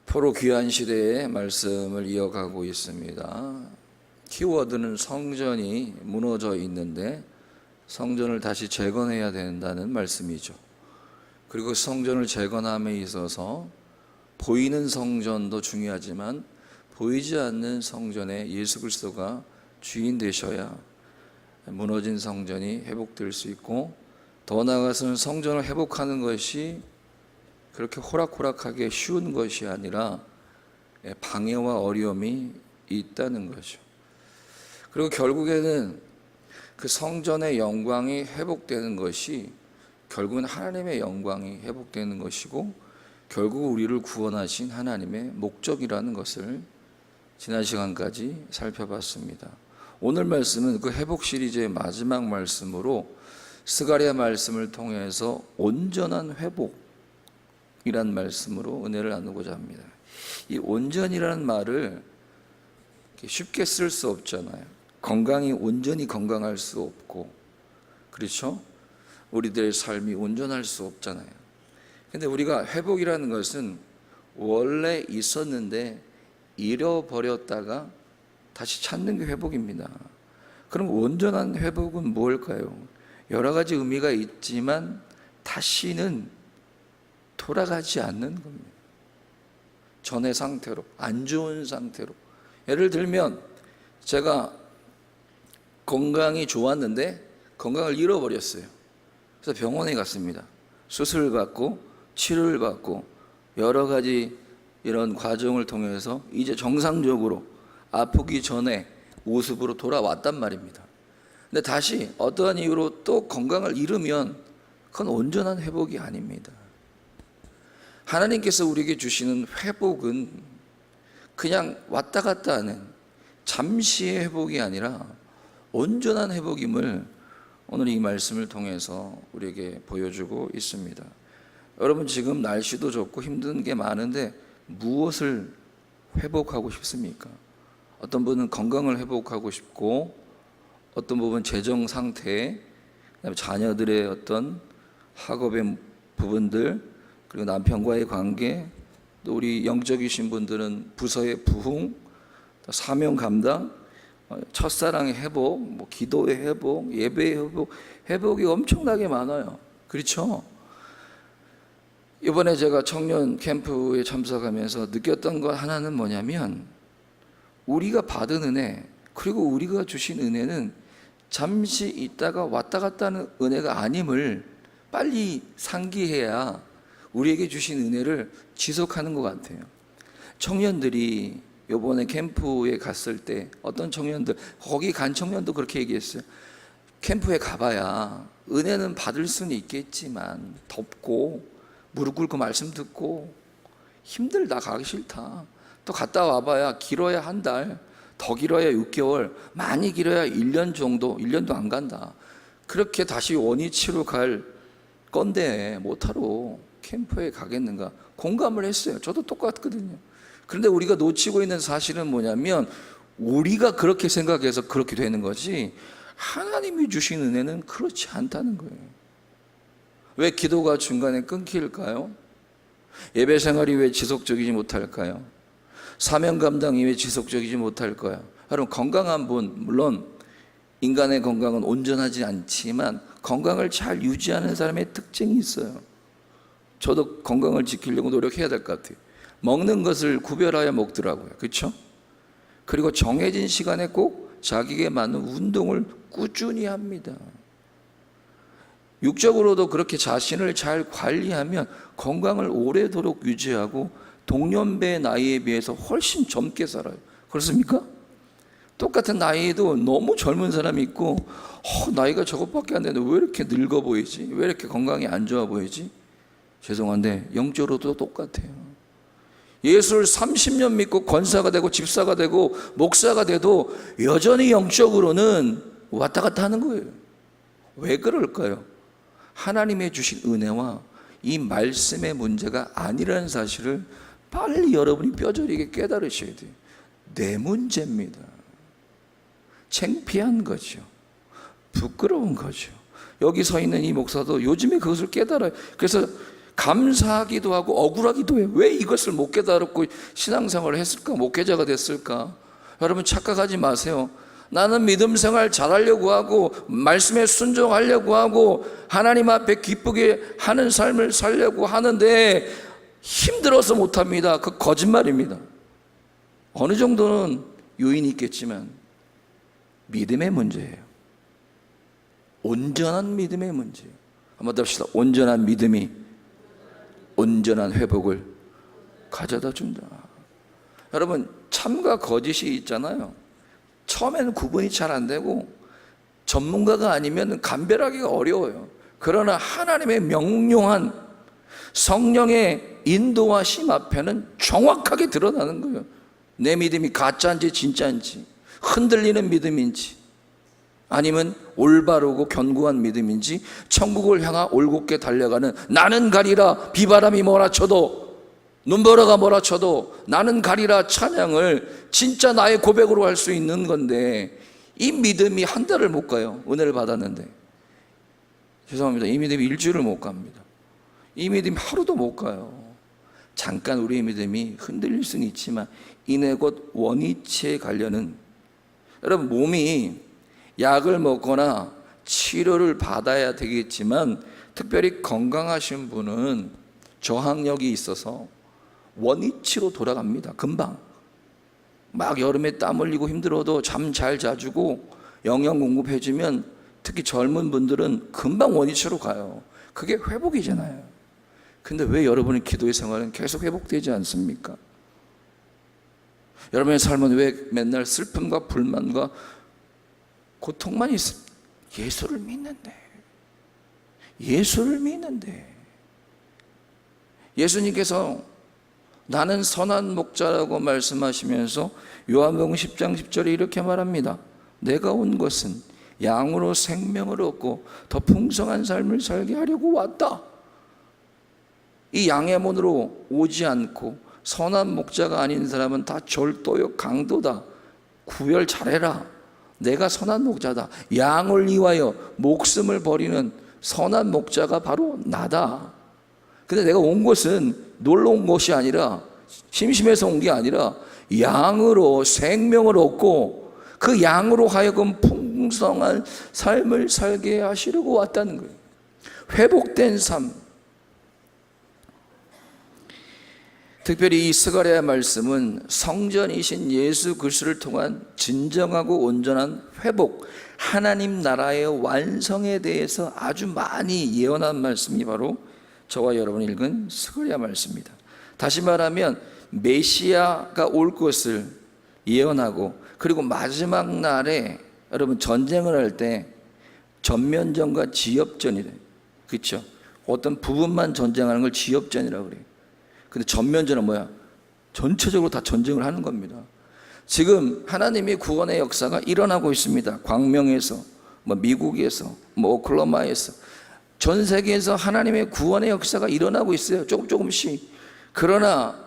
포로 귀한 시대의 말씀을 이어가고 있습니다. 키워드는 성전이 무너져 있는데 성전을 다시 재건해야 된다는 말씀이죠. 그리고 성전을 재건함에 있어서 보이는 성전도 중요하지만 보이지 않는 성전에 예수 그리스도가 주인 되셔야 무너진 성전이 회복될 수 있고, 더 나아가서는 성전을 회복하는 것이 그렇게 호락호락하게 쉬운 것이 아니라 방해와 어려움이 있다는 거죠. 그리고 결국에는 그 성전의 영광이 회복되는 것이 결국은 하나님의 영광이 회복되는 것이고, 결국 우리를 구원하신 하나님의 목적이라는 것을 지난 시간까지 살펴봤습니다. 오늘 말씀은 그 회복 시리즈의 마지막 말씀으로 스가랴 말씀을 통해서 온전한 회복이란 말씀으로 은혜를 나누고자 합니다. 이 온전이라는 말을 쉽게 쓸 수 없잖아요. 건강이 온전히 건강할 수 없고, 그렇죠? 우리들의 삶이 온전할 수 없잖아요. 근데 우리가 회복이라는 것은 원래 있었는데 잃어버렸다가 다시 찾는 게 회복입니다. 그럼 온전한 회복은 뭘까요? 여러 가지 의미가 있지만 다시는 돌아가지 않는 겁니다. 전의 상태로, 안 좋은 상태로. 예를 들면 제가 건강이 좋았는데 건강을 잃어버렸어요. 그래서 병원에 갔습니다. 수술을 받고 치료를 받고 여러 가지 이런 과정을 통해서 이제 정상적으로 아프기 전에 모습으로 돌아왔단 말입니다. 근데 다시 어떠한 이유로 또 건강을 잃으면 그건 온전한 회복이 아닙니다. 하나님께서 우리에게 주시는 회복은 그냥 왔다 갔다 하는 잠시의 회복이 아니라 온전한 회복임을 오늘 이 말씀을 통해서 우리에게 보여주고 있습니다. 여러분, 지금 날씨도 좋고 힘든 게 많은데 무엇을 회복하고 싶습니까? 어떤 분은 건강을 회복하고 싶고, 어떤 부분 재정 상태, 그다음에 자녀들의 어떤 학업의 부분들, 그리고 남편과의 관계, 또 우리 영적이신 분들은 부서의 부흥, 사명 감당, 첫사랑의 회복, 기도의 회복, 예배의 회복, 회복이 엄청나게 많아요. 그렇죠? 이번에 제가 청년 캠프에 참석하면서 느꼈던 것 하나는 뭐냐면, 우리가 받은 은혜, 그리고 우리가 주신 은혜는 잠시 있다가 왔다 갔다 하는 은혜가 아님을 빨리 상기해야 우리에게 주신 은혜를 지속하는 것 같아요. 청년들이 이번에 캠프에 갔을 때 어떤 청년들, 거기 간 청년도 그렇게 얘기했어요. 캠프에 가봐야 은혜는 받을 수는 있겠지만 덥고 무릎 꿇고 말씀 듣고 힘들다, 가기 싫다. 또 갔다 와봐야 길어야 한 달, 더 길어야 6개월, 많이 길어야 1년 정도, 1년도 안 간다. 그렇게 다시 원위치로 갈 건데 못하러 캠프에 가겠는가? 공감을 했어요. 저도 똑같거든요. 그런데 우리가 놓치고 있는 사실은 뭐냐면, 우리가 그렇게 생각해서 그렇게 되는 거지 하나님이 주신 은혜는 그렇지 않다는 거예요. 왜 기도가 중간에 끊길까요? 예배 생활이 왜 지속적이지 못할까요? 사명 감당이 왜 지속적이지 못할까요? 여러분, 건강한 분, 물론 인간의 건강은 온전하지 않지만 건강을 잘 유지하는 사람의 특징이 있어요. 저도 건강을 지키려고 노력해야 될 것 같아요. 먹는 것을 구별하여 먹더라고요. 그렇죠? 그리고 정해진 시간에 꼭 자기에게 맞는 운동을 꾸준히 합니다. 육적으로도 그렇게 자신을 잘 관리하면 건강을 오래도록 유지하고 동년배 나이에 비해서 훨씬 젊게 살아요. 그렇습니까? 똑같은 나이에도 너무 젊은 사람이 있고, 나이가 저것밖에 안 되는데 왜 이렇게 늙어 보이지? 왜 이렇게 건강이 안 좋아 보이지? 죄송한데 영적으로도 똑같아요. 예수를 30년 믿고 권사가 되고 집사가 되고 목사가 돼도 여전히 영적으로는 왔다 갔다 하는 거예요. 왜 그럴까요? 하나님의 주신 은혜와 이 말씀의 문제가 아니라는 사실을 빨리 여러분이 뼈저리게 깨달으셔야 돼요. 내 문제입니다. 창피한 거죠. 부끄러운 거죠. 여기 서 있는 이 목사도 요즘에 그것을 깨달아요. 그래서 감사하기도 하고 억울하기도 해요. 왜 이것을 못 깨달았고 신앙생활을 했을까? 목회자가 됐을까? 여러분 착각하지 마세요. 나는 믿음 생활 잘하려고 하고 말씀에 순종하려고 하고 하나님 앞에 기쁘게 하는 삶을 살려고 하는데 힘들어서 못합니다. 그 거짓말입니다. 어느 정도는 요인이 있겠지만 믿음의 문제예요. 온전한 믿음의 문제예요. 한번 더 합시다. 온전한 믿음이 온전한 회복을 가져다 준다. 여러분 참과 거짓이 있잖아요. 처음에는 구분이 잘 안 되고 전문가가 아니면 감별하기가 어려워요. 그러나 하나님의 명료한 성령의 인도하심 앞에는 정확하게 드러나는 거예요. 내 믿음이 가짜인지 진짜인지, 흔들리는 믿음인지, 아니면 올바르고 견고한 믿음인지, 천국을 향하 올곧게 달려가는 나는 가리라 비바람이 몰아쳐도 눈보라가 몰아쳐도 나는 가리라 찬양을 진짜 나의 고백으로 할 수 있는 건데, 이 믿음이 한 달을 못 가요. 은혜를 받았는데 죄송합니다. 이 믿음이 일주일을 못 갑니다. 이 믿음이 하루도 못 가요. 잠깐 우리의 믿음이 흔들릴 수는 있지만 이내 곧 원위치에 가려는, 여러분 몸이 약을 먹거나 치료를 받아야 되겠지만 특별히 건강하신 분은 저항력이 있어서 원위치로 돌아갑니다. 금방. 막 여름에 땀 흘리고 힘들어도 잠 잘 자주고 영양 공급해주면 특히 젊은 분들은 금방 원위치로 가요. 그게 회복이잖아요. 근데 왜 여러분의 기도의 생활은 계속 회복되지 않습니까? 여러분의 삶은 왜 맨날 슬픔과 불만과 고통만 있습니까? 예수를 믿는데, 예수를 믿는데. 예수님께서 나는 선한 목자라고 말씀하시면서 요한복음 10장 10절에 이렇게 말합니다. 내가 온 것은 양으로 생명을 얻고 더 풍성한 삶을 살게 하려고 왔다. 이 양의 문으로 오지 않고 선한 목자가 아닌 사람은 다 절도요 강도다. 구별 잘해라. 내가 선한 목자다. 양을 위하여 목숨을 버리는 선한 목자가 바로 나다. 근데 내가 온 것은 놀러 온 것이 아니라, 심심해서 온 게 아니라 양으로 생명을 얻고 그 양으로 하여금 풍성한 삶을 살게 하시려고 왔다는 거예요. 회복된 삶. 특별히 이 스가랴의 말씀은 성전이신 예수 그리스도를 통한 진정하고 온전한 회복, 하나님 나라의 완성에 대해서 아주 많이 예언한 말씀이 바로 저와 여러분이 읽은 스가랴 말씀입니다. 다시 말하면 메시아가 올 것을 예언하고, 그리고 마지막 날에 여러분 전쟁을 할 때 전면전과 지역전이래요. 그렇죠? 어떤 부분만 전쟁하는 걸 지역전이라고 그래요. 근데 전면전은 뭐야? 전체적으로 다 전쟁을 하는 겁니다. 지금 하나님의 구원의 역사가 일어나고 있습니다. 광명에서, 미국에서, 오클라호마에서, 전 세계에서 하나님의 구원의 역사가 일어나고 있어요. 조금씩. 그러나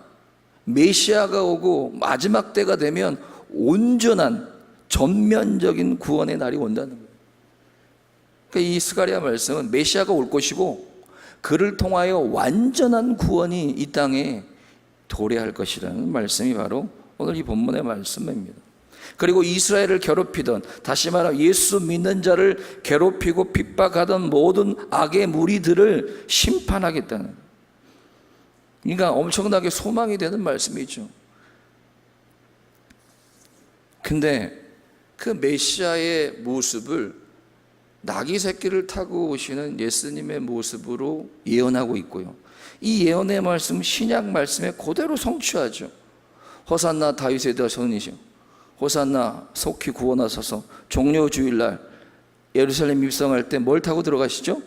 메시아가 오고 마지막 때가 되면 온전한 전면적인 구원의 날이 온다는 거예요. 그러니까 이 스가랴 말씀은 메시아가 올 것이고 그를 통하여 완전한 구원이 이 땅에 도래할 것이라는 말씀이 바로 오늘 이 본문의 말씀입니다. 그리고 이스라엘을 괴롭히던, 다시 말하면 예수 믿는 자를 괴롭히고 핍박하던 모든 악의 무리들을 심판하겠다는 거예요. 그러니까 엄청나게 소망이 되는 말씀이죠. 근데 그 메시아의 모습을 나귀 새끼를 타고 오시는 예수님의 모습으로 예언하고 있고요. 이 예언의 말씀, 신약 말씀에 그대로 성취하죠. 호산나 다윗의 자손이죠. 호산나 속히 구원하소서. 종려 주일날 예루살렘 입성할 때 뭘 타고 들어가시죠?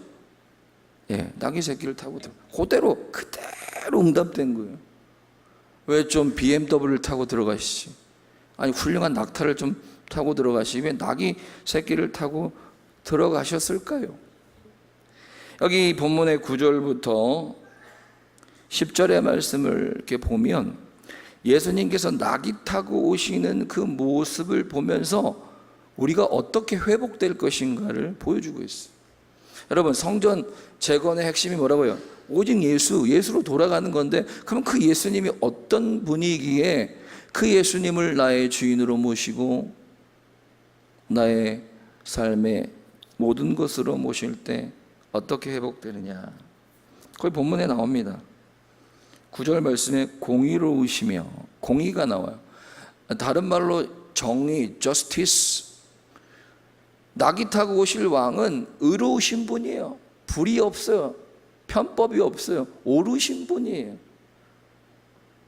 나귀 새끼를 타고 그대로 응답된 거예요. 왜 좀 BMW를 타고 들어가시지? 아니 훌륭한 낙타를 좀 타고 들어가시지 왜 나귀 새끼를 타고 들어가셨을까요? 여기 본문의 9절부터 10절의 말씀을 이렇게 보면 예수님께서 나귀 타고 오시는 그 모습을 보면서 우리가 어떻게 회복될 것인가를 보여주고 있어요. 여러분 성전 재건의 핵심이 뭐라고요? 오직 예수로 돌아가는 건데, 그럼 그 예수님이 어떤 분위기에 그 예수님을 나의 주인으로 모시고 나의 삶의 모든 것으로 모실 때 어떻게 회복되느냐? 거기 본문에 나옵니다. 9절 말씀에 공의로우시며, 공의가 나와요. 다른 말로 정의, justice. 낙이 타고 오실 왕은 의로우신 분이에요. 불이 없어요. 편법이 없어요. 옳으신 분이에요.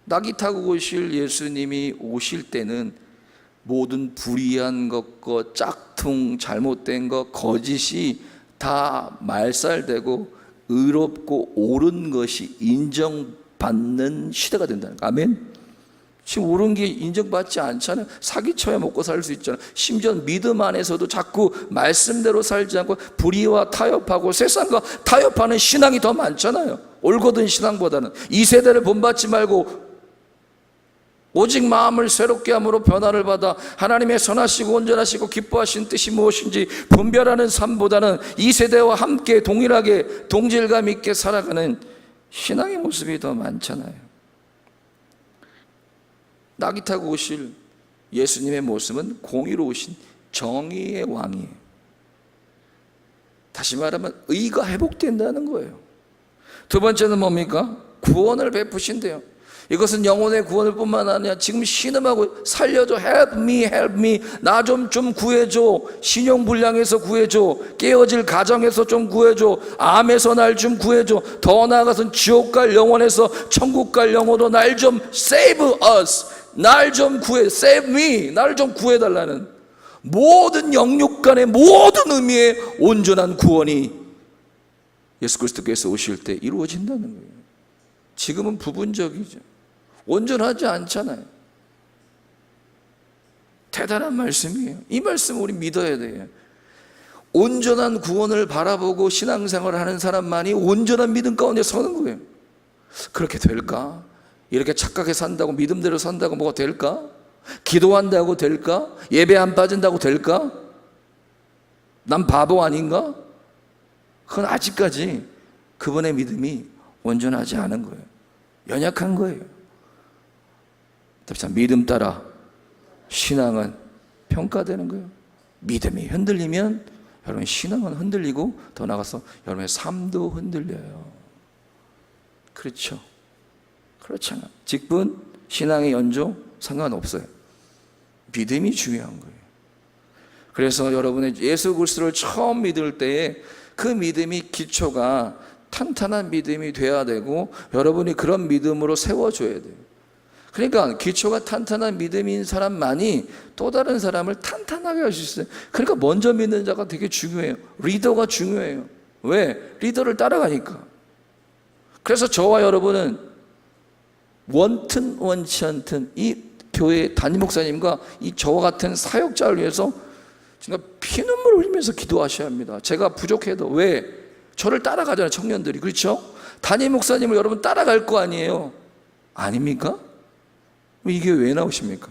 낙이 타고 오실 예수님이 오실 때는 모든 불의한 것과 짝퉁, 잘못된 것, 거짓이 다 말살되고 의롭고 옳은 것이 인정받는 시대가 된다는 거예요. 아멘. 지금 옳은 게 인정받지 않잖아요. 사기쳐야 먹고 살 수 있잖아요. 심지어 믿음 안에서도 자꾸 말씀대로 살지 않고 불의와 타협하고 세상과 타협하는 신앙이 더 많잖아요. 올곧은 신앙보다는. 이 세대를 본받지 말고 오직 마음을 새롭게 함으로 변화를 받아 하나님의 선하시고 온전하시고 기뻐하신 뜻이 무엇인지 분별하는 삶보다는 이 세대와 함께 동일하게 동질감 있게 살아가는 신앙의 모습이 더 많잖아요. 낙이 타고 오실 예수님의 모습은 공의로우신 정의의 왕이에요. 다시 말하면 의가 회복된다는 거예요. 두 번째는 뭡니까? 구원을 베푸신대요. 이것은 영혼의 구원을 뿐만 아니라 지금 신음하고 살려줘, help me, 나 좀 구해줘, 신용불량에서 구해줘, 깨어질 가정에서 좀 구해줘, 암에서 날 좀 구해줘, 더 나아가서는 지옥 갈 영혼에서 천국 갈 영혼으로 날 좀 save us, 날 좀 구해, save me, 나를 좀 구해달라는 모든 영육간의 모든 의미의 온전한 구원이 예수 그리스도께서 오실 때 이루어진다는 거예요. 지금은 부분적이죠. 온전하지 않잖아요. 대단한 말씀이에요. 이 말씀 우리 믿어야 돼요. 온전한 구원을 바라보고 신앙생활을 하는 사람만이 온전한 믿음 가운데 서는 거예요. 그렇게 될까? 이렇게 착하게 산다고, 믿음대로 산다고 뭐가 될까? 기도한다고 될까? 예배 안 빠진다고 될까? 난 바보 아닌가? 그건 아직까지 그분의 믿음이 온전하지 않은 거예요. 연약한 거예요. 믿음 따라 신앙은 평가되는 거예요. 믿음이 흔들리면 여러분 신앙은 흔들리고 더 나아가서 여러분의 삶도 흔들려요. 그렇죠? 그렇잖아. 직분, 신앙의 연조 상관없어요. 믿음이 중요한 거예요. 그래서 여러분의 예수 그리스도를 처음 믿을 때에 그 믿음이 기초가 탄탄한 믿음이 돼야 되고 여러분이 그런 믿음으로 세워줘야 돼요. 그러니까 기초가 탄탄한 믿음인 사람만이 또 다른 사람을 탄탄하게 할 수 있어요. 그러니까 먼저 믿는 자가 되게 중요해요. 리더가 중요해요. 왜? 리더를 따라가니까. 그래서 저와 여러분은 원튼 원치 않든 이 교회 담임 목사님과 이 저와 같은 사역자를 위해서 정말 피눈물을 흘리면서 기도하셔야 합니다. 제가 부족해도. 왜? 저를 따라가잖아요, 청년들이. 그렇죠? 담임 목사님을 여러분 따라갈 거 아니에요? 아닙니까? 이게 왜 나오십니까?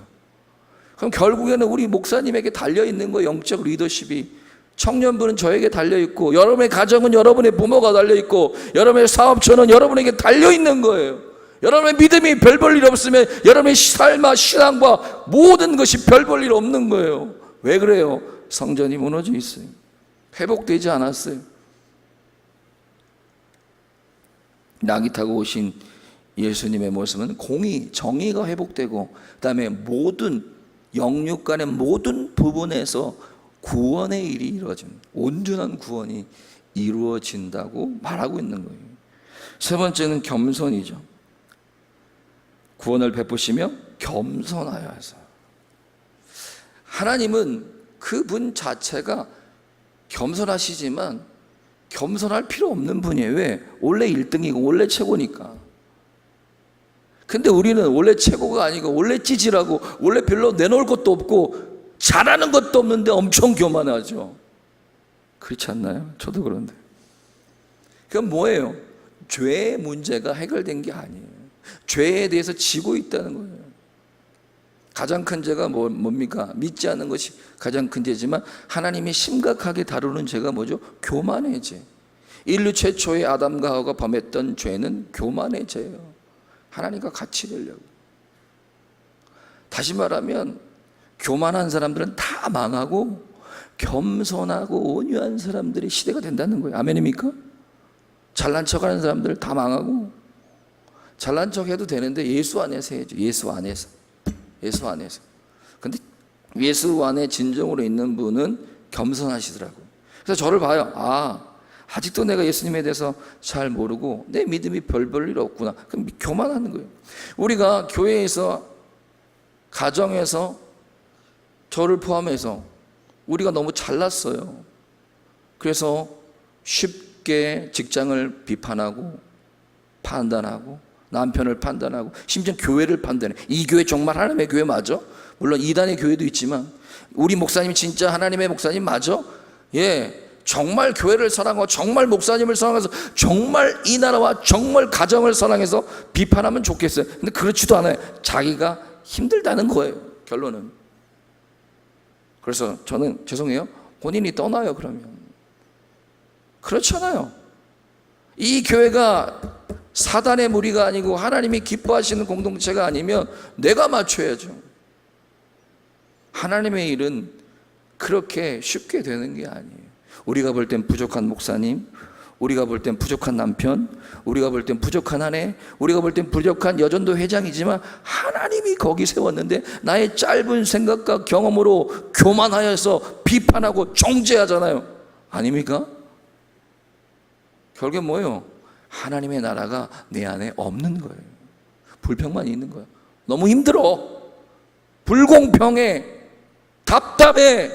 그럼 결국에는 우리 목사님에게 달려있는 거예요. 영적 리더십이. 청년부는 저에게 달려있고, 여러분의 가정은 여러분의 부모가 달려있고, 여러분의 사업처는 여러분에게 달려있는 거예요. 여러분의 믿음이 별 볼 일 없으면 여러분의 삶과 신앙과 모든 것이 별 볼 일 없는 거예요. 왜 그래요? 성전이 무너져 있어요. 회복되지 않았어요. 낙이 타고 오신 예수님의 모습은 공의, 정의가 회복되고 그 다음에 모든 영육 간의 모든 부분에서 구원의 일이 이루어집니다. 온전한 구원이 이루어진다고 말하고 있는 거예요. 세 번째는 겸손이죠. 구원을 베푸시며 겸손하여 하사. 하나님은 그분 자체가 겸손하시지만 겸손할 필요 없는 분이에요. 왜? 원래 1등이고 원래 최고니까. 근데 우리는 원래 최고가 아니고 원래 찌질하고 원래 별로 내놓을 것도 없고 잘하는 것도 없는데 엄청 교만하죠. 그렇지 않나요? 저도 그런데. 그건 뭐예요? 죄의 문제가 해결된 게 아니에요. 죄에 대해서 지고 있다는 거예요. 가장 큰 죄가 뭡니까? 믿지 않는 것이 가장 큰 죄지만 하나님이 심각하게 다루는 죄가 뭐죠? 교만의 죄. 인류 최초의 아담과 하와가 범했던 죄는 교만의 죄예요. 하나님과 같이 되려고. 다시 말하면 교만한 사람들은 다 망하고 겸손하고 온유한 사람들이 시대가 된다는 거예요. 아멘입니까? 잘난 척하는 사람들 다 망하고, 잘난 척해도 되는데 예수 안에서 해야죠. 예수 안에서. 근데 예수 안에 진정으로 있는 분은 겸손하시더라고요. 그래서 저를 봐요. 아직도 내가 예수님에 대해서 잘 모르고 내 믿음이 별 일 없구나. 그럼 교만하는 거예요. 우리가 교회에서, 가정에서, 저를 포함해서 우리가 너무 잘났어요. 그래서 쉽게 직장을 비판하고 판단하고 남편을 판단하고 심지어 교회를 판단해. 이 교회 정말 하나님의 교회 맞아? 물론 이단의 교회도 있지만 우리 목사님 진짜 하나님의 목사님 맞아? 정말 교회를 사랑하고 정말 목사님을 사랑해서 정말 이 나라와 정말 가정을 사랑해서 비판하면 좋겠어요. 근데 그렇지도 않아요. 자기가 힘들다는 거예요, 결론은. 그래서 저는 죄송해요, 본인이 떠나요. 그러면 그렇잖아요. 이 교회가 사단의 무리가 아니고 하나님이 기뻐하시는 공동체가 아니면 내가 맞춰야죠. 하나님의 일은 그렇게 쉽게 되는 게 아니에요. 우리가 볼 땐 부족한 목사님, 우리가 볼 땐 부족한 남편, 우리가 볼 땐 부족한 아내, 우리가 볼 땐 부족한 여전도 회장이지만 하나님이 거기 세웠는데 나의 짧은 생각과 경험으로 교만하여서 비판하고 정죄하잖아요. 아닙니까? 결국엔 뭐예요? 하나님의 나라가 내 안에 없는 거예요. 불평만 있는 거예요. 너무 힘들어, 불공평해, 답답해.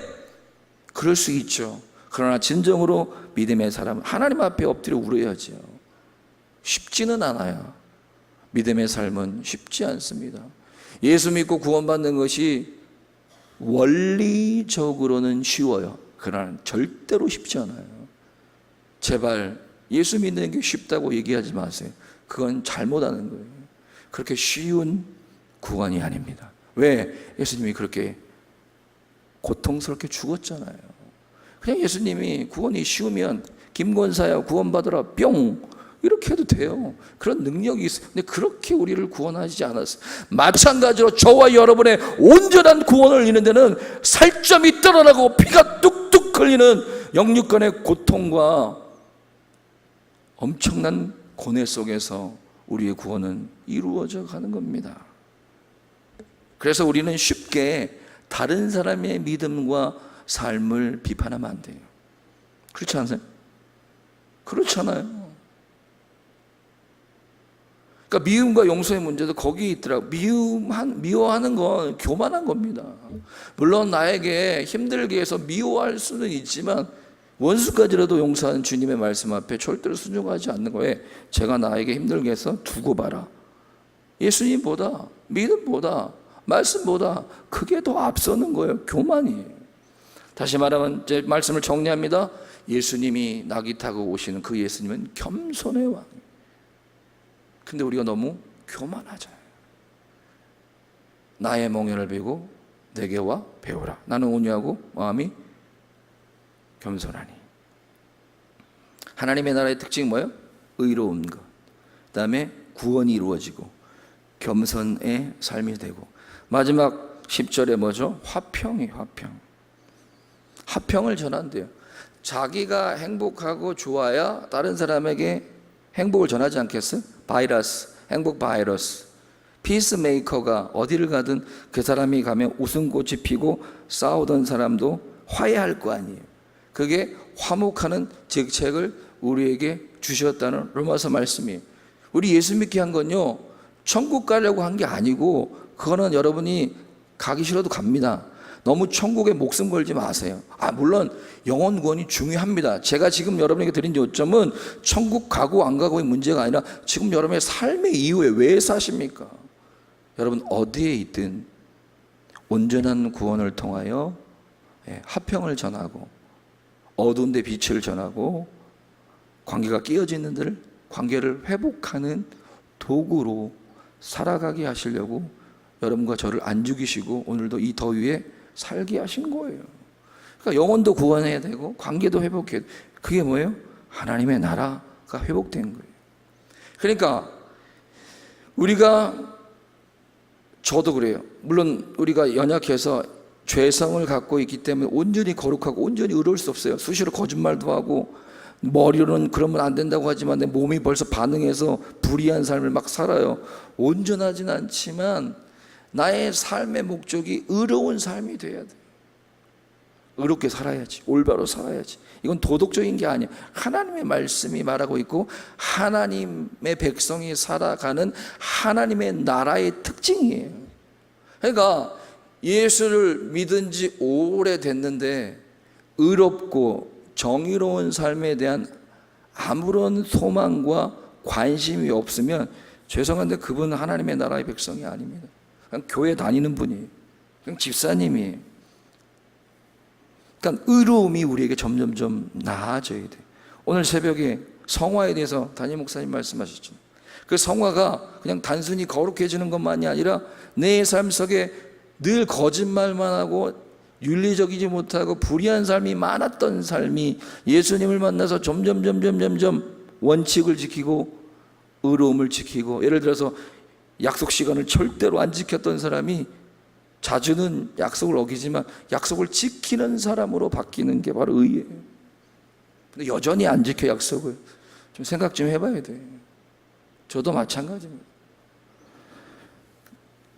그럴 수 있죠. 그러나 진정으로 믿음의 사람은 하나님 앞에 엎드려 울어야죠. 쉽지는 않아요. 믿음의 삶은 쉽지 않습니다. 예수 믿고 구원받는 것이 원리적으로는 쉬워요. 그러나 절대로 쉽지 않아요. 제발 예수 믿는 게 쉽다고 얘기하지 마세요. 그건 잘못하는 거예요. 그렇게 쉬운 구원이 아닙니다. 왜? 예수님이 그렇게 고통스럽게 죽었잖아요. 그냥 예수님이 구원이 쉬우면 김권사야 구원받으라 뿅 이렇게 해도 돼요. 그런 능력이 있어요. 근데 그렇게 우리를 구원하지 않았어요. 마찬가지로 저와 여러분의 온전한 구원을 이루는 데는 살점이 떨어나고 피가 뚝뚝 흘리는 영육간의 고통과 엄청난 고뇌 속에서 우리의 구원은 이루어져 가는 겁니다. 그래서 우리는 쉽게 다른 사람의 믿음과 삶을 비판하면 안 돼요. 그렇지 않으세요? 그렇잖아요. 그러니까 미움과 용서의 문제도 거기 있더라고요. 미워하는 건 교만한 겁니다. 물론 나에게 힘들게 해서 미워할 수는 있지만 원수까지라도 용서하는 주님의 말씀 앞에 절대로 순종하지 않는 거예요. 제가 나에게 힘들게 해서 두고 봐라. 예수님보다, 믿음보다, 말씀보다 그게 더 앞서는 거예요. 교만이에요. 다시 말하면 제 말씀을 정리합니다. 예수님이 낙이 타고 오시는 그 예수님은 겸손의 왕이에요. 근데 우리가 너무 교만하잖아요. 나의 몽연을 베고 내게 와 배우라. 나는 온유하고 마음이 겸손하니. 하나님의 나라의 특징이 뭐예요? 의로운 것, 그 다음에 구원이 이루어지고 겸손의 삶이 되고, 마지막 10절에 뭐죠? 화평이에요. 화평을 전한대요. 자기가 행복하고 좋아야 다른 사람에게 행복을 전하지 않겠어요? 바이러스, 행복 바이러스. 피스메이커가 어디를 가든 그 사람이 가면 웃음꽃이 피고 싸우던 사람도 화해할 거 아니에요. 그게 화목하는 직책을 우리에게 주셨다는 로마서 말씀이에요. 우리 예수 믿게 한 건요, 천국 가려고 한 게 아니고, 그거는 여러분이 가기 싫어도 갑니다. 너무 천국에 목숨 걸지 마세요. 물론 영혼 구원이 중요합니다. 제가 지금 여러분에게 드린 요점은 천국 가고 안 가고의 문제가 아니라 지금 여러분의 삶의 이후에 왜 사십니까? 여러분 어디에 있든 온전한 구원을 통하여 화평을 전하고 어두운 데 빛을 전하고 관계가 깨어지는 데를 관계를 회복하는 도구로 살아가게 하시려고 여러분과 저를 안 죽이시고 오늘도 이 더위에 살게 하신 거예요. 그러니까 영혼도 구원해야 되고 관계도 회복해야 돼요. 그게 뭐예요? 하나님의 나라가 회복된 거예요. 그러니까 우리가, 저도 그래요. 물론 우리가 연약해서 죄성을 갖고 있기 때문에 온전히 거룩하고 온전히 의로울 수 없어요. 수시로 거짓말도 하고, 머리로는 그러면 안 된다고 하지만 내 몸이 벌써 반응해서 불의한 삶을 막 살아요. 온전하진 않지만 나의 삶의 목적이 의로운 삶이 돼야 돼. 의롭게 살아야지, 올바로 살아야지. 이건 도덕적인 게 아니야. 하나님의 말씀이 말하고 있고 하나님의 백성이 살아가는 하나님의 나라의 특징이에요. 그러니까 예수를 믿은 지 오래됐는데 의롭고 정의로운 삶에 대한 아무런 소망과 관심이 없으면 죄송한데 그분은 하나님의 나라의 백성이 아닙니다. 그냥 교회 다니는 분이에요. 그냥 집사님이에요. 그러니까 의로움이 우리에게 점점점 나아져야 돼. 오늘 새벽에 성화에 대해서 담임 목사님 말씀하셨죠. 그 성화가 그냥 단순히 거룩해지는 것만이 아니라 내 삶 속에 늘 거짓말만 하고 윤리적이지 못하고 불의한 삶이 많았던 삶이 예수님을 만나서 점점 원칙을 지키고 의로움을 지키고, 예를 들어서 약속 시간을 절대로 안 지켰던 사람이 자주는 약속을 어기지만 약속을 지키는 사람으로 바뀌는 게 바로 의예요. 근데 여전히 안 지켜 약속을. 좀 생각 좀 해봐야 돼. 저도 마찬가지입니다.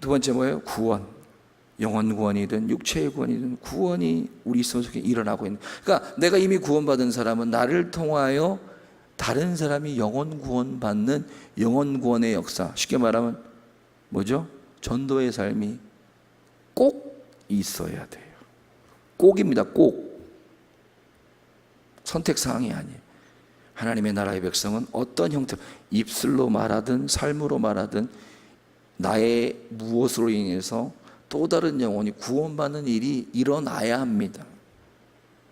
두 번째 뭐예요? 구원. 영혼 구원이든 육체의 구원이든 구원이 우리 속에 일어나고 있는. 그러니까 내가 이미 구원받은 사람은 나를 통하여 다른 사람이 영혼 구원 받는 영혼 구원의 역사, 쉽게 말하면 뭐죠? 전도의 삶이 꼭 있어야 돼요. 꼭입니다. 꼭. 선택사항이 아니에요. 하나님의 나라의 백성은 어떤 형태, 입술로 말하든 삶으로 말하든 나의 무엇으로 인해서 또 다른 영혼이 구원받는 일이 일어나야 합니다.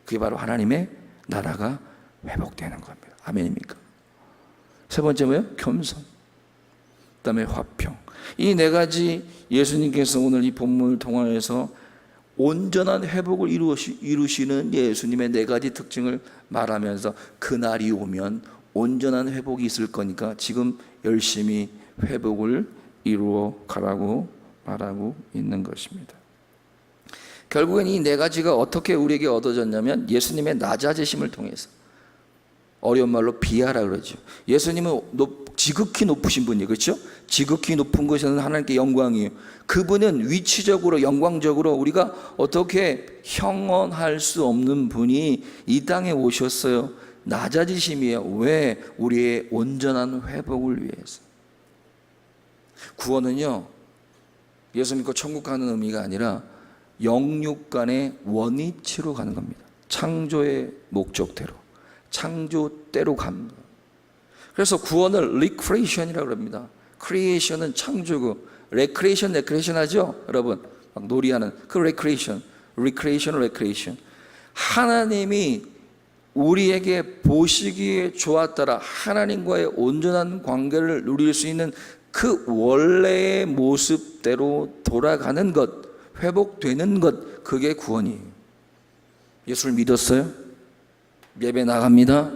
그게 바로 하나님의 나라가 회복되는 겁니다. 아멘입니까? 세 번째 뭐예요? 겸손. 그 다음에 화평. 이 네 가지 예수님께서 오늘 이 본문을 통해서 온전한 회복을 이루시는 예수님의 네 가지 특징을 말하면서 그날이 오면 온전한 회복이 있을 거니까 지금 열심히 회복을 이루어 가라고 말하고 있는 것입니다. 결국엔 이 네 가지가 어떻게 우리에게 얻어졌냐면 예수님의 낮아지심을 통해서, 어려운 말로 비하라 그러죠. 예수님은 지극히 높으신 분이에요. 그렇죠? 지극히 높은 것은 하나님께 영광이에요. 그분은 위치적으로 영광적으로 우리가 어떻게 형언할 수 없는 분이 이 땅에 오셨어요. 낮아지심이에요. 왜? 우리의 온전한 회복을 위해서. 구원은요, 예수 믿고 천국 가는 의미가 아니라 영육 간의 원위치로 가는 겁니다. 창조의 목적대로, 창조대로 갑니다. 그래서 구원을 리크레이션이라고 합니다. 크리에이션은 창조고, 레크레이션 하죠? 여러분 막 놀이하는 그 레크레이션, 레크레이션. 하나님이 우리에게 보시기에 좋았더라, 하나님과의 온전한 관계를 누릴 수 있는 그 원래의 모습대로 돌아가는 것, 회복되는 것, 그게 구원이에요. 예수를 믿었어요? 예배 나갑니다.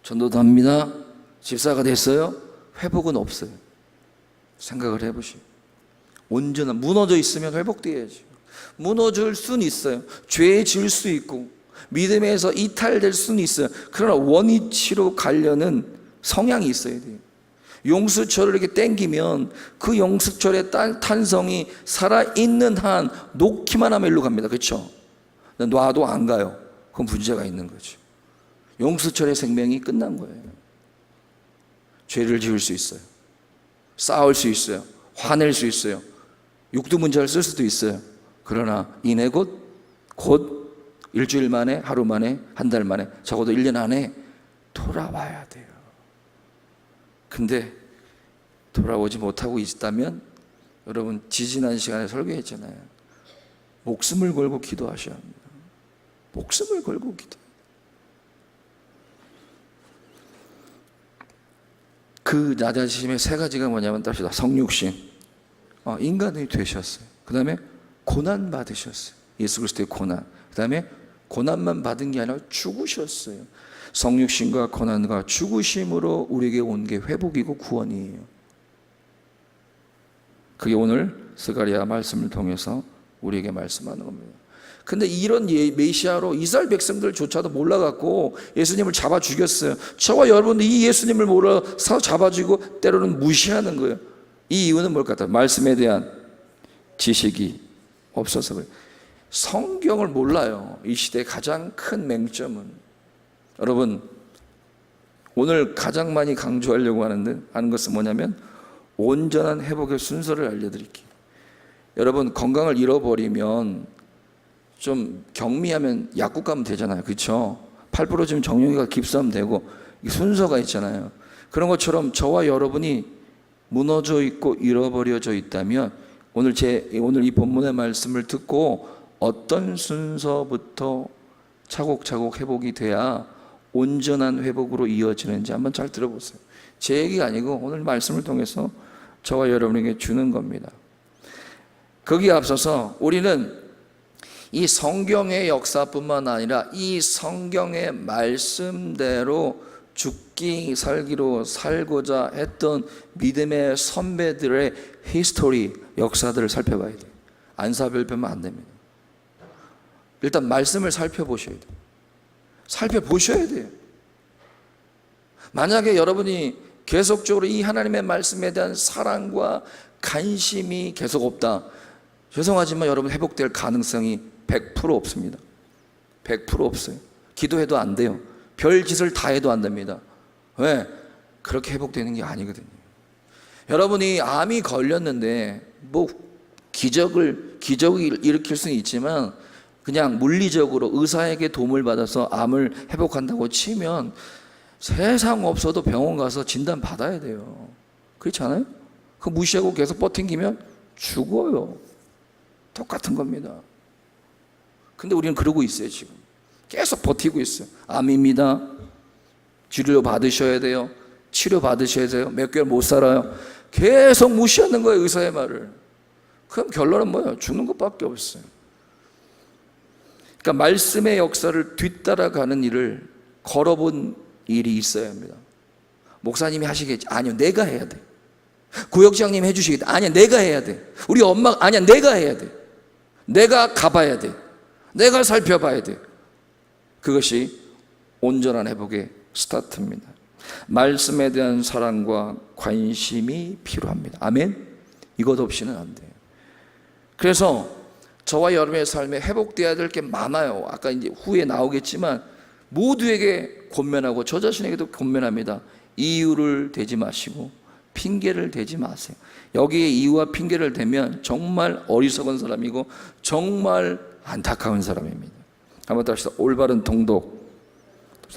전도도 합니다. 집사가 됐어요? 회복은 없어요. 생각을 해보시오. 온전한, 무너져 있으면 회복돼야죠. 무너질 수는 있어요. 죄에 질 수 있고 믿음에서 이탈될 수는 있어요. 그러나 원위치로 가려는 성향이 있어야 돼요. 용수철을 이렇게 땡기면 그 용수철의 탄성이 살아있는 한 놓기만 하면 일로 갑니다. 그렇죠? 놔도 안 가요. 그건 문제가 있는 거죠. 용수철의 생명이 끝난 거예요. 죄를 지을 수 있어요. 싸울 수 있어요. 화낼 수 있어요. 육두문자를 쓸 수도 있어요. 그러나 이내 곧 일주일 만에, 하루 만에, 한 달 만에, 적어도 1년 안에 돌아와야 돼요. 근데 돌아오지 못하고 있다면, 여러분 지지난 시간에 설교했잖아요. 목숨을 걸고 기도하셔야 합니다. 목숨을 걸고 기도. 그 낮아지심의 세 가지가 뭐냐면 답시다. 성육신, 인간이 되셨어요. 그 다음에 고난 받으셨어요. 예수 그리스도의 고난. 그 다음에 고난만 받은 게 아니라 죽으셨어요. 성육신과 고난과 죽으심으로 우리에게 온 게 회복이고 구원이에요. 그게 오늘 스가랴 말씀을 통해서 우리에게 말씀하는 겁니다. 근데 이런 메시아로 이스라엘 백성들조차도 몰라갖고 예수님을 잡아 죽였어요. 저와 여러분도 이 예수님을 몰라서 잡아 죽이고 때로는 무시하는 거예요. 이 이유는 뭘 같아요? 말씀에 대한 지식이 없어서 그래요. 성경을 몰라요. 이 시대의 가장 큰 맹점은, 여러분, 오늘 가장 많이 강조하려고 하는 것은 뭐냐면 온전한 회복의 순서를 알려드릴게요. 여러분, 건강을 잃어버리면 좀 경미하면 약국 가면 되잖아요. 그렇죠? 팔 부러지면 정형외과 깁스하면 되고, 순서가 있잖아요. 그런 것처럼 저와 여러분이 무너져 있고 잃어버려져 있다면 오늘 이 본문의 말씀을 듣고 어떤 순서부터 차곡차곡 회복이 돼야 온전한 회복으로 이어지는지 한번 잘 들어보세요. 제 얘기가 아니고 오늘 말씀을 통해서 저와 여러분에게 주는 겁니다. 거기에 앞서서 우리는 이 성경의 역사뿐만 아니라 이 성경의 말씀대로 죽기 살기로 살고자 했던 믿음의 선배들의 히스토리, 역사들을 살펴봐야 돼요. 안 살펴보면 안 됩니다. 일단 말씀을 살펴보셔야 돼요. 살펴보셔야 돼요. 만약에 여러분이 계속적으로 이 하나님의 말씀에 대한 사랑과 관심이 계속 없다, 죄송하지만 여러분 회복될 가능성이 100% 없습니다. 100% 없어요. 기도해도 안 돼요. 별짓을 다 해도 안 됩니다. 왜? 그렇게 회복되는 게 아니거든요. 여러분이 암이 걸렸는데 뭐 기적을 일으킬 수는 있지만 그냥 물리적으로 의사에게 도움을 받아서 암을 회복한다고 치면 세상 없어도 병원 가서 진단 받아야 돼요. 그렇지 않아요? 그거 무시하고 계속 버팅기면 죽어요. 똑같은 겁니다. 근데 우리는 그러고 있어요. 지금 계속 버티고 있어요. 암입니다. 치료 받으셔야 돼요. 치료 받으셔야 돼요. 몇 개월 못 살아요. 계속 무시하는 거예요, 의사의 말을. 그럼 결론은 뭐예요? 죽는 것밖에 없어요. 그러니까 말씀의 역사를 뒤따라가는 일을 걸어본 일이 있어야 합니다. 목사님이 하시겠지? 아니요, 내가 해야 돼. 구역장님 해주시겠다? 아니야, 내가 해야 돼. 우리 엄마, 아니야, 내가 해야 돼. 내가 가봐야 돼. 내가 살펴봐야 돼. 그것이 온전한 회복의 스타트입니다. 말씀에 대한 사랑과 관심이 필요합니다. 아멘? 이것 없이는 안 돼요. 그래서 저와 여러분의 삶에 회복되어야 될 게 많아요. 아까 이제 후에 나오겠지만 모두에게 권면하고 저 자신에게도 권면합니다. 이유를 대지 마시고 핑계를 대지 마세요. 여기에 이유와 핑계를 대면 정말 어리석은 사람이고 정말 안타까운 사람입니다. 한번 더 합시다. 올바른 통독,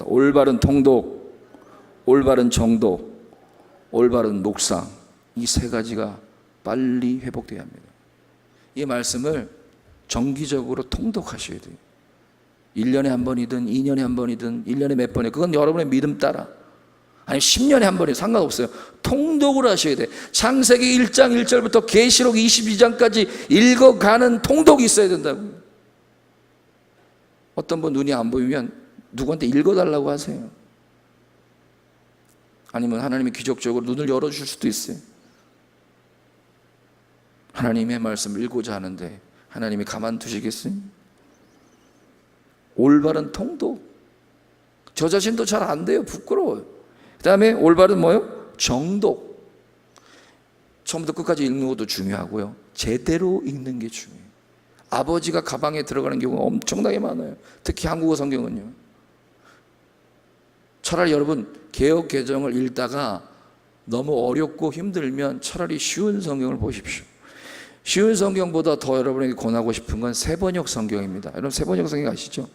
올바른 통독, 올바른 정독, 올바른 묵상, 이 세 가지가 빨리 회복되어야 합니다. 이 말씀을 정기적으로 통독하셔야 돼요. 1년에 한 번이든 2년에 한 번이든 1년에 몇 번이든 그건 여러분의 믿음 따라, 아니 10년에 한 번이든 상관없어요. 통독을 하셔야 돼요. 창세기 1장 1절부터 계시록 22장까지 읽어가는 통독이 있어야 된다고요. 어떤 분 눈이 안 보이면 누구한테 읽어달라고 하세요. 아니면 하나님이 기적적으로 눈을 열어주실 수도 있어요. 하나님의 말씀을 읽고자 하는데 하나님이 가만두시겠어요? 올바른 통독. 저 자신도 잘 안 돼요. 부끄러워요. 그 다음에 올바른 뭐요? 정독. 처음부터 끝까지 읽는 것도 중요하고요, 제대로 읽는 게 중요해요. 아버지가 가방에 들어가는 경우가 엄청나게 많아요. 특히 한국어 성경은요. 차라리 여러분 개역 개정을 읽다가 너무 어렵고 힘들면 차라리 쉬운 성경을 보십시오. 쉬운 성경보다 더 여러분에게 권하고 싶은 건 세번역 성경입니다. 여러분 세번역 성경 아시죠?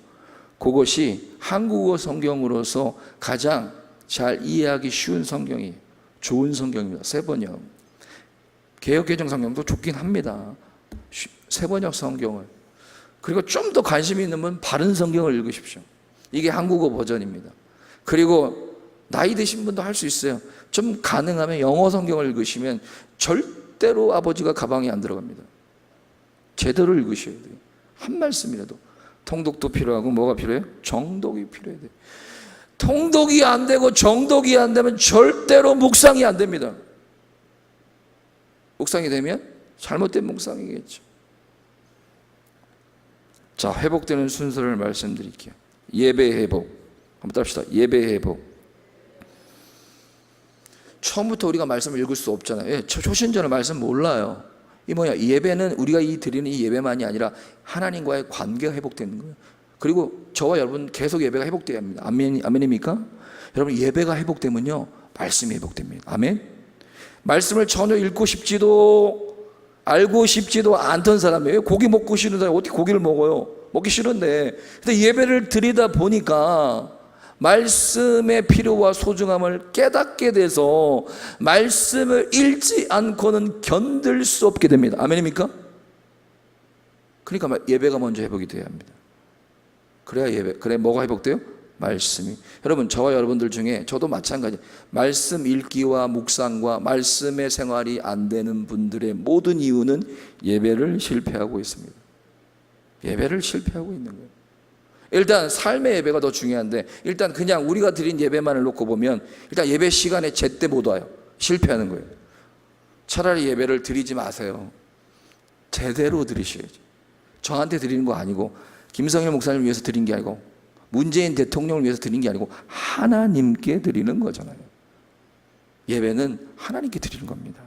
그것이 한국어 성경으로서 가장 잘 이해하기 쉬운 성경이 좋은 성경입니다. 세번역. 개역 개정 성경도 좋긴 합니다. 세번역 성경을. 그리고 좀 더 관심이 있는 분은 바른 성경을 읽으십시오. 이게 한국어 버전입니다. 그리고 나이 드신 분도 할 수 있어요. 좀 가능하면 영어 성경을 읽으시면 절대로 아버지가 가방에 안 들어갑니다. 제대로 읽으셔야 돼요. 한 말씀이라도. 통독도 필요하고 뭐가 필요해요? 정독이 필요해야 돼요. 통독이 안 되고 정독이 안 되면 절대로 묵상이 안 됩니다. 묵상이 되면 잘못된 묵상이겠죠. 자, 회복되는 순서를 말씀드릴게요. 예배 회복. 한번 따릅시다. 예배 회복. 처음부터 우리가 말씀을 읽을 수 없잖아요. 초신자는 말씀 몰라요. 이 뭐야? 예배는 우리가 드리는 이 예배만이 아니라 하나님과의 관계가 회복되는 거예요. 그리고 저와 여러분 계속 예배가 회복돼야 합니다. 아멘입니까? 여러분, 예배가 회복되면요, 말씀이 회복됩니다. 아멘. 말씀을 전혀 읽고 싶지도 알고 싶지도 않던 사람이에요. 고기 먹고 싶은 사람이 어떻게 고기를 먹어요? 먹기 싫은데. 근데 예배를 드리다 보니까 말씀의 필요와 소중함을 깨닫게 돼서 말씀을 읽지 않고는 견딜 수 없게 됩니다. 아멘입니까? 그러니까 예배가 먼저 회복이 돼야 합니다. 그래야 그래 뭐가 회복돼요? 말씀이. 여러분, 저와 여러분들 중에 저도 마찬가지, 말씀 읽기와 묵상과 말씀의 생활이 안 되는 분들의 모든 이유는 예배를 실패하고 있습니다. 예배를 실패하고 있는 거예요. 일단 삶의 예배가 더 중요한데, 일단 그냥 우리가 드린 예배만을 놓고 보면 일단 예배 시간에 제때 못 와요. 실패하는 거예요. 차라리 예배를 드리지 마세요. 제대로 드리셔야지. 저한테 드리는 거 아니고, 김성일 목사님을 위해서 드린 게 아니고, 문재인 대통령을 위해서 드린 게 아니고 하나님께 드리는 거잖아요. 예배는 하나님께 드리는 겁니다.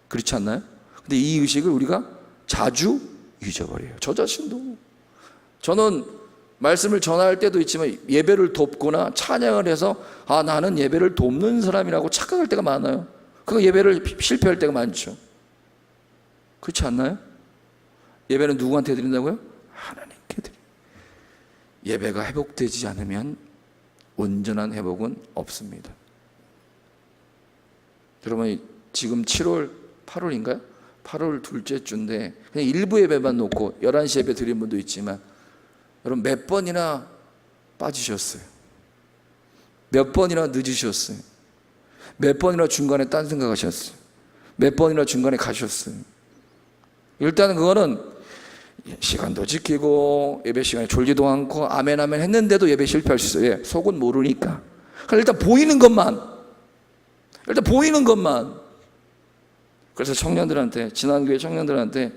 그렇지 않나요? 근데 이 의식을 우리가 자주 잊어버려요. 저 자신도. 저는 말씀을 전할 때도 있지만 예배를 돕거나 찬양을 해서 나는 예배를 돕는 사람이라고 착각할 때가 많아요. 그 예배를 실패할 때가 많죠. 그렇지 않나요? 예배는 누구한테 드린다고요? 하나님께 드려요. 예배가 회복되지 않으면 온전한 회복은 없습니다. 여러분, 지금 7월, 8월인가요? 8월 둘째 주인데 그냥 일부 예배만 놓고 11시 예배 드린 분도 있지만, 여러분, 몇 번이나 빠지셨어요. 몇 번이나 늦으셨어요. 몇 번이나 중간에 딴 생각하셨어요. 몇 번이나 중간에 가셨어요. 일단은 그거는 시간도 지키고 예배 시간에 졸지도 않고 아멘 아멘 했는데도 예배 실패할 수 있어요. 속은 모르니까. 일단 보이는 것만, 그래서 청년들한테, 지난교회 청년들한테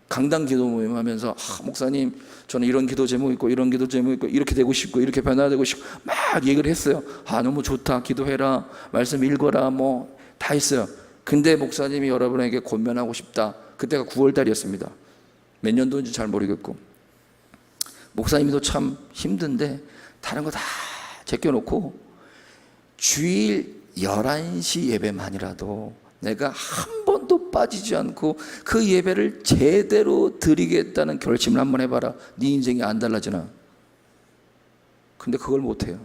강당 기도 모임 하면서 목사님, 저는 이런 기도 제목 있고 이런 기도 제목 있고 이렇게 되고 싶고 이렇게 변화되고 싶고 막 얘기를 했어요. 너무 좋다, 기도해라, 말씀 읽어라, 뭐 다 했어요. 근데 목사님이 여러분에게 권면하고 싶다. 그때가 9월 달이었습니다. 몇 년도인지 잘 모르겠고, 목사님도 참 힘든데 다른 거 다 제껴놓고 주일 11시 예배만이라도 내가 한 번도 빠지지 않고 그 예배를 제대로 드리겠다는 결심을 한번 해봐라. 네 인생이 안 달라지나? 근데 그걸 못해요.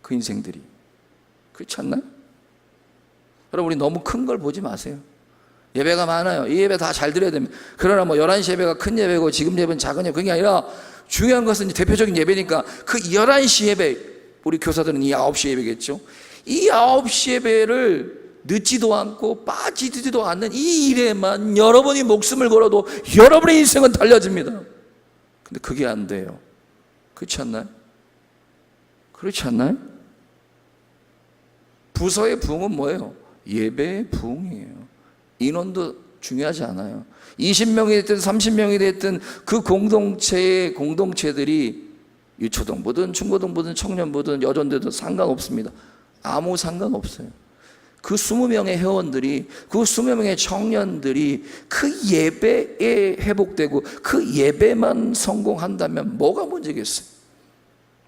그 인생들이. 그렇지 않나요? 여러분, 우리 너무 큰 걸 보지 마세요. 예배가 많아요. 이 예배 다 잘 드려야 됩니다. 그러나 11시 예배가 큰 예배고 지금 예배는 작은 예배, 그게 아니라 중요한 것은 대표적인 예배니까 그 11시 예배, 우리 교사들은 이 9시 예배겠죠. 이 9시 예배를 늦지도 않고 빠지지도 않는 이 일에만 여러분이 목숨을 걸어도 여러분의 인생은 달라집니다. 근데 그게 안 돼요. 그렇지 않나요? 부서의 부흥은 뭐예요? 예배의 부흥이에요. 인원도 중요하지 않아요. 20명이 됐든 30명이 됐든 그 공동체들이 유초동부든 중고등부든 청년부든 여전대든 상관없습니다. 아무 상관없어요. 그 20명의 회원들이, 그 20명의 청년들이 그 예배에 회복되고 그 예배만 성공한다면 뭐가 문제겠어요?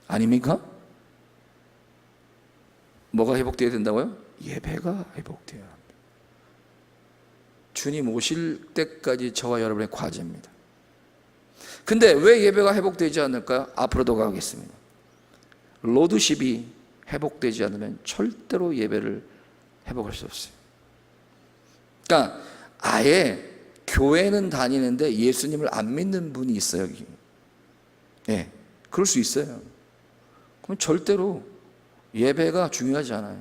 아닙니까? 뭐가 회복되어야 된다고요? 예배가 회복되어야 합니다. 주님 오실 때까지 저와 여러분의 과제입니다. 근데 왜 예배가 회복되지 않을까요? 앞으로도 가겠습니다. 로드십이 회복되지 않으면 절대로 예배를 회복할 수 없어요. 그러니까 아예 교회는 다니는데 예수님을 안 믿는 분이 있어요, 여기. 네, 그럴 수 있어요. 그럼 절대로 예배가 중요하지 않아요.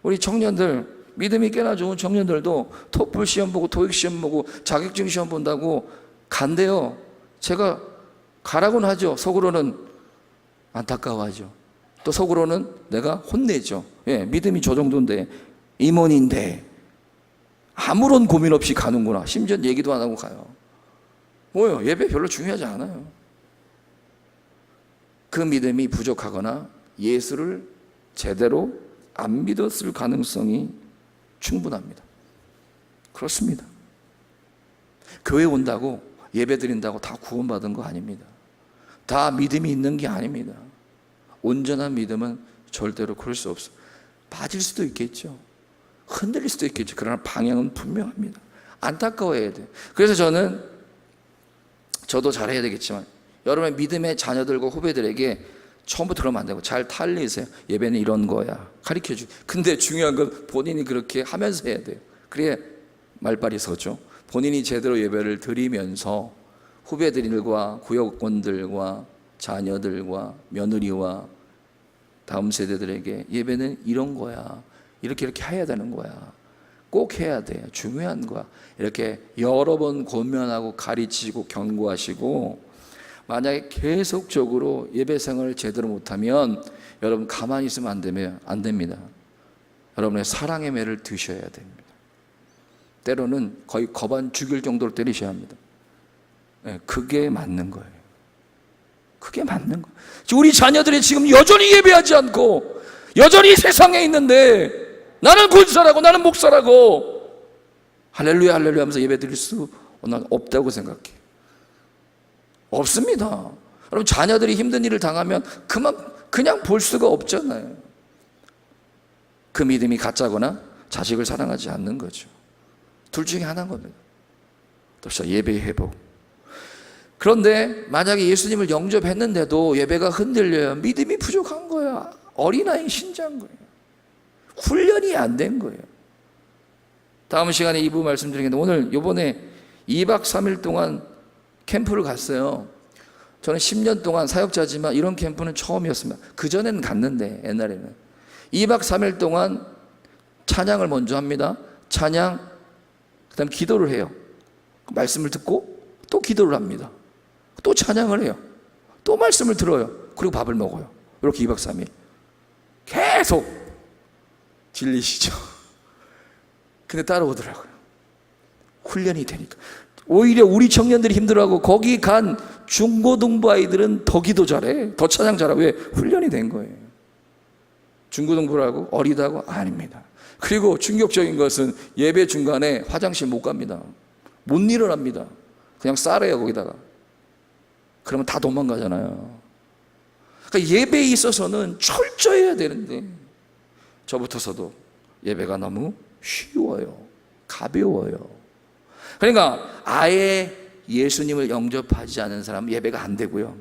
우리 청년들, 믿음이 꽤나 좋은 청년들도 토플 시험 보고 토익 시험 보고 자격증 시험 본다고 간대요. 제가 가라고는 하죠. 속으로는 안타까워하죠. 또 속으로는 내가 혼내죠. 예, 믿음이 저 정도인데, 임원인데 아무런 고민 없이 가는구나. 심지어 얘기도 안 하고 가요. 뭐요? 예배 별로 중요하지 않아요. 그 믿음이 부족하거나 예수를 제대로 안 믿었을 가능성이 충분합니다. 그렇습니다. 교회 온다고, 예배 드린다고 다 구원받은 거 아닙니다. 다 믿음이 있는 게 아닙니다. 온전한 믿음은 절대로 그럴 수 없어요. 빠질 수도 있겠죠. 흔들릴 수도 있겠죠. 그러나 방향은 분명합니다. 안타까워해야 돼요. 그래서 저도 잘해야 되겠지만, 여러분의 믿음의 자녀들과 후배들에게 처음부터 그러면 안 되고 잘 탈리세요. 예배는 이런 거야. 가르쳐주고. 근데 중요한 건 본인이 그렇게 하면서 해야 돼요. 그래야 말빨이 서죠. 본인이 제대로 예배를 드리면서 후배들과 구역원들과 자녀들과 며느리와 다음 세대들에게 예배는 이런 거야. 이렇게 해야 되는 거야. 꼭 해야 돼. 중요한 거야. 이렇게 여러 번 권면하고 가르치고 경고하시고, 만약에 계속적으로 예배 생활을 제대로 못하면 여러분 가만히 있으면 안 됩니다. 여러분의 사랑의 매를 드셔야 됩니다. 때로는 거의 거반 죽일 정도로 때리셔야 합니다. 그게 맞는 거예요. 그게 맞는 거예요. 우리 자녀들이 지금 여전히 예배하지 않고 여전히 세상에 있는데, 나는 군사라고, 나는 목사라고 할렐루야 할렐루야 하면서 예배 드릴 수 없다고 생각해요. 없습니다. 여러분, 자녀들이 힘든 일을 당하면 그냥 볼 수가 없잖아요. 그 믿음이 가짜거나 자식을 사랑하지 않는 거죠. 둘 중에 하나인 겁니다. 그래서 예배의 회복. 그런데 만약에 예수님을 영접했는데도 예배가 흔들려요. 믿음이 부족한 거야. 어린아이 신자인 거예요. 훈련이 안 된 거예요. 다음 시간에 2부 말씀드리겠는데, 오늘 요번에 2박 3일 동안 캠프를 갔어요. 저는 10년 동안 사역자지만 이런 캠프는 처음이었습니다. 그전에는 갔는데, 옛날에는 2박 3일 동안 찬양을 먼저 합니다. 찬양, 그 다음 기도를 해요. 말씀을 듣고 또 기도를 합니다. 또 찬양을 해요. 또 말씀을 들어요. 그리고 밥을 먹어요. 이렇게 2박 3일 계속. 질리시죠? 근데 따라오더라고요. 훈련이 되니까. 오히려 우리 청년들이 힘들어하고 거기 간 중고등부 아이들은 더 기도 잘해, 더 찬양 잘하고. 왜? 훈련이 된 거예요. 중고등부라고 어리다고? 아닙니다. 그리고 충격적인 것은 예배 중간에 화장실 못 갑니다. 못 일어납니다. 그냥 싸래요 거기다가. 그러면 다 도망가잖아요. 그러니까 예배에 있어서는 철저해야 되는데, 저부터서도 예배가 너무 쉬워요. 가벼워요. 그러니까 아예 예수님을 영접하지 않은 사람은 예배가 안 되고요.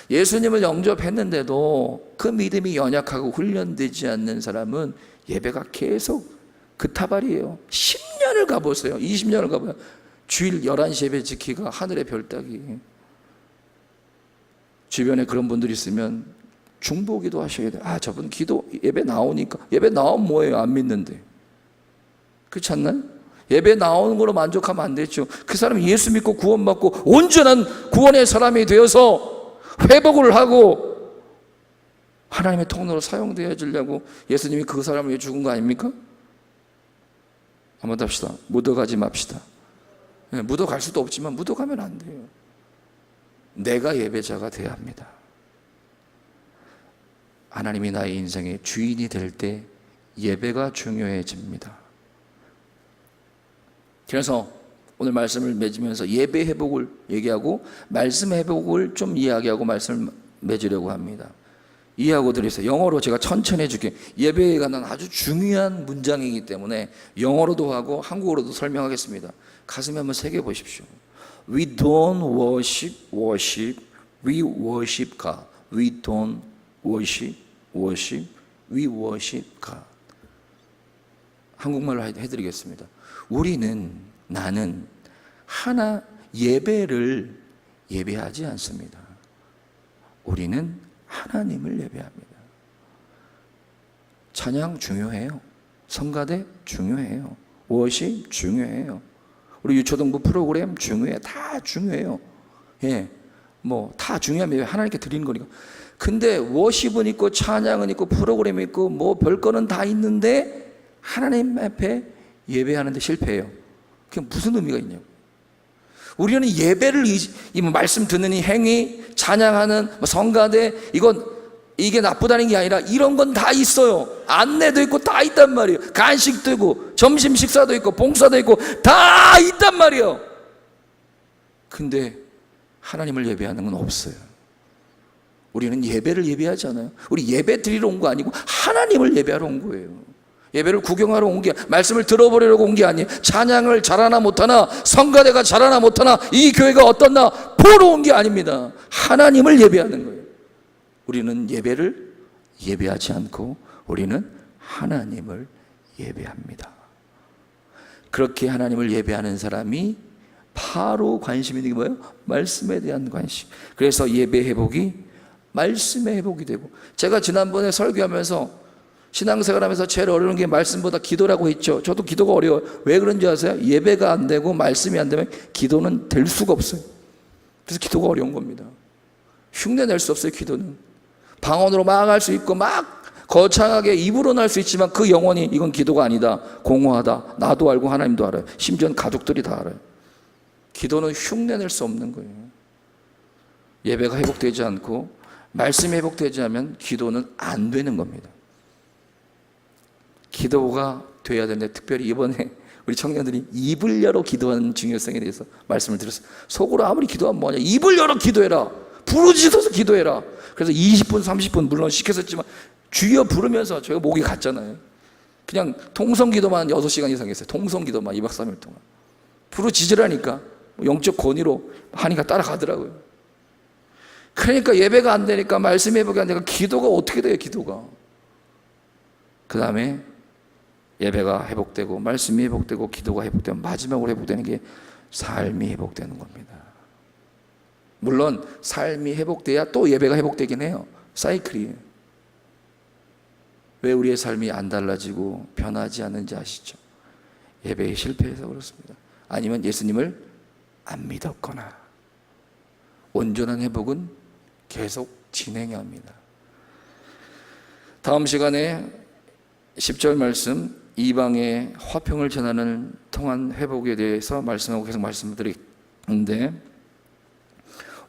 예수님을 영접했는데도 그 믿음이 연약하고 훈련되지 않는 사람은 예배가 계속 그타발이에요. 10년을 가보세요. 20년을 가봐요. 주일 11시 예배 지키가 하늘의 별 따기. 주변에 그런 분들이 있으면 중보기도 하셔야 돼요. 저분 기도 예배 나오니까. 예배 나오면 뭐예요? 안 믿는데. 그렇지 않나요? 예배 나오는 걸로 만족하면 안 되죠. 그 사람이 예수 믿고 구원받고 온전한 구원의 사람이 되어서 회복을 하고 하나님의 통로로 사용되어지려고 예수님이 그 사람을 위해 죽은 거 아닙니까? 한번 합시다. 묻어가지 맙시다. 묻어갈 수도 없지만 묻어가면 안 돼요. 내가 예배자가 되어야 합니다. 하나님이 나의 인생의 주인이 될 때 예배가 중요해집니다. 그래서 오늘 말씀을 맺으면서 예배 회복을 얘기하고 말씀 회복을 좀 이야기하고 말씀을 맺으려고 합니다. 이해하고 들으세요. 영어로 제가 천천히 해줄게요. 예배에 관한 아주 중요한 문장이기 때문에 영어로도 하고 한국어로도 설명하겠습니다. 가슴에 한번 새겨보십시오. We don't worship, we worship God. We don't worship, we worship God. 한국말로 해드리겠습니다. 나는 하나 예배를 예배하지 않습니다. 우리는 하나님을 예배합니다. 찬양 중요해요. 성가대 중요해요. 워십 중요해요. 우리 유초등부 프로그램 중요해요. 다 중요해요. 예, 뭐 다 중요하면 하나님께 드리는 거니까. 근데 워십은 있고 찬양은 있고 프로그램이 있고 뭐 별거는 다 있는데 하나님 앞에 예배하는데 실패해요. 그게 무슨 의미가 있냐고. 우리는 예배를 이 말씀 듣는 이 행위, 찬양하는 성가대, 이게 나쁘다는 게 아니라 이런 건 다 있어요. 안내도 있고 다 있단 말이에요. 간식도 있고 점심 식사도 있고 봉사도 있고 다 있단 말이에요. 근데 하나님을 예배하는 건 없어요. 우리는 예배를 예배하지 않아요. 우리 예배 드리러 온 거 아니고 하나님을 예배하러 온 거예요. 예배를 구경하러 온 게, 말씀을 들어보려고 온 게 아니에요. 찬양을 잘하나 못하나, 성가대가 잘하나 못하나, 이 교회가 어떻나 보러 온 게 아닙니다. 하나님을 예배하는 거예요. 우리는 예배를 예배하지 않고 우리는 하나님을 예배합니다. 그렇게 하나님을 예배하는 사람이 바로 관심 있는 게 뭐예요? 말씀에 대한 관심. 그래서 예배 회복이 말씀의 회복이 되고, 제가 지난번에 설교하면서 신앙생활하면서 제일 어려운 게 말씀보다 기도라고 했죠. 저도 기도가 어려워요. 왜 그런지 아세요? 예배가 안 되고 말씀이 안 되면 기도는 될 수가 없어요. 그래서 기도가 어려운 겁니다. 흉내 낼 수 없어요. 기도는 방언으로 막 할 수 있고 막 거창하게 입으로는 할 수 있지만 그 영혼이 이건 기도가 아니다, 공허하다, 나도 알고 하나님도 알아요. 심지어 가족들이 다 알아요. 기도는 흉내 낼 수 없는 거예요. 예배가 회복되지 않고 말씀이 회복되지 않으면 기도는 안 되는 겁니다. 기도가 돼야 되는데, 특별히 이번에 우리 청년들이 입을 열어 기도하는 중요성에 대해서 말씀을 드렸어요. 속으로 아무리 기도하면 뭐하냐, 입을 열어 기도해라, 부르짖어서 기도해라. 그래서 20분 30분 물론 시켰었지만 주여 부르면서 저희가 목이 갔잖아요. 그냥 통성기도만 6시간 이상 했어요. 통성기도만 2박 3일 동안 부르짖으라니까 영적 권위로 하니까 따라가더라고요. 그러니까 예배가 안 되니까, 말씀 회복이 안 되니까 기도가 어떻게 돼요? 기도가. 그 다음에 예배가 회복되고 말씀이 회복되고 기도가 회복되면 마지막으로 회복되는 게 삶이 회복되는 겁니다. 물론 삶이 회복돼야 또 예배가 회복되긴 해요. 사이클이에요. 왜 우리의 삶이 안 달라지고 변하지 않는지 아시죠? 예배에 실패해서 그렇습니다. 아니면 예수님을 안 믿었거나. 온전한 회복은 계속 진행해야 합니다. 다음 시간에 10절 말씀, 이방의 화평을 전하는 통한 회복에 대해서 말씀하고 계속 말씀드리는데,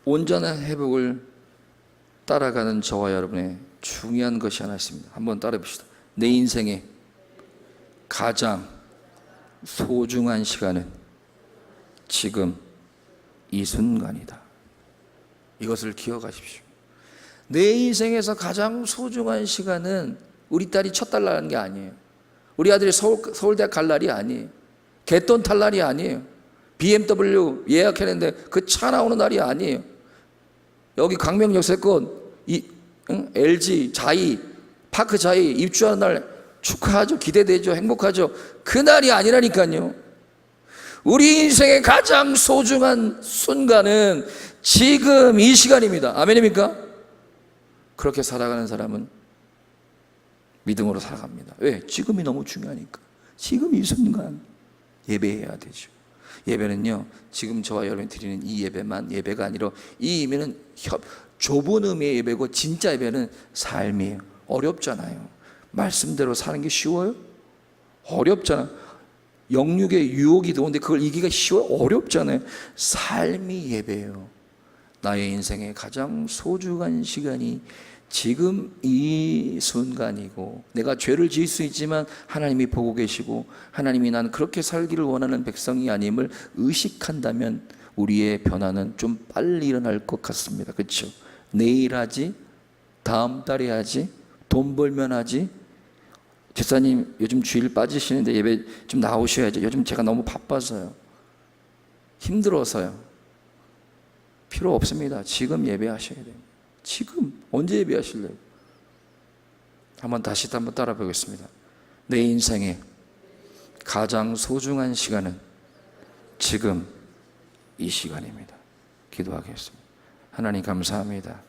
온전한 회복을 따라가는 저와 여러분의 중요한 것이 하나 있습니다. 한번 따라해 봅시다. 내 인생의 가장 소중한 시간은 지금 이 순간이다. 이것을 기억하십시오. 내 인생에서 가장 소중한 시간은 우리 딸이 첫 달 나는 게 아니에요. 우리 아들이 서울대학 갈 날이 아니에요. 갯돈 탈 날이 아니에요. BMW 예약했는데 그 차 나오는 날이 아니에요. 여기 광명역세권 LG 자이 파크 자이 입주하는 날 축하하죠. 기대되죠. 행복하죠. 그 날이 아니라니까요. 우리 인생의 가장 소중한 순간은 지금 이 시간입니다. 아멘입니까? 그렇게 살아가는 사람은 믿음으로 살아갑니다. 왜? 지금이 너무 중요하니까. 지금 이 순간 예배해야 되죠. 예배는요, 지금 저와 여러분이 드리는 이 예배만 예배가 아니라, 이 예배는 좁은 의미의 예배고, 진짜 예배는 삶이에요. 어렵잖아요. 말씀대로 사는 게 쉬워요? 어렵잖아요. 영육의 유혹이 들어오는데 그걸 이기기가 쉬워요? 어렵잖아요. 삶이 예배예요. 나의 인생의 가장 소중한 시간이 지금 이 순간이고, 내가 죄를 지을 수 있지만 하나님이 보고 계시고, 하나님이 난 그렇게 살기를 원하는 백성이 아님을 의식한다면 우리의 변화는 좀 빨리 일어날 것 같습니다. 그렇죠? 내일 하지, 다음 달에 하지, 돈 벌면 하지. 집사님 요즘 주일 빠지시는데 예배 좀 나오셔야죠. 요즘 제가 너무 바빠서요, 힘들어서요. 필요 없습니다. 지금 예배하셔야 돼요. 지금. 언제 예배하실래요? 다시 한번 따라 보겠습니다. 내 인생의 가장 소중한 시간은 지금 이 시간입니다. 기도하겠습니다. 하나님 감사합니다.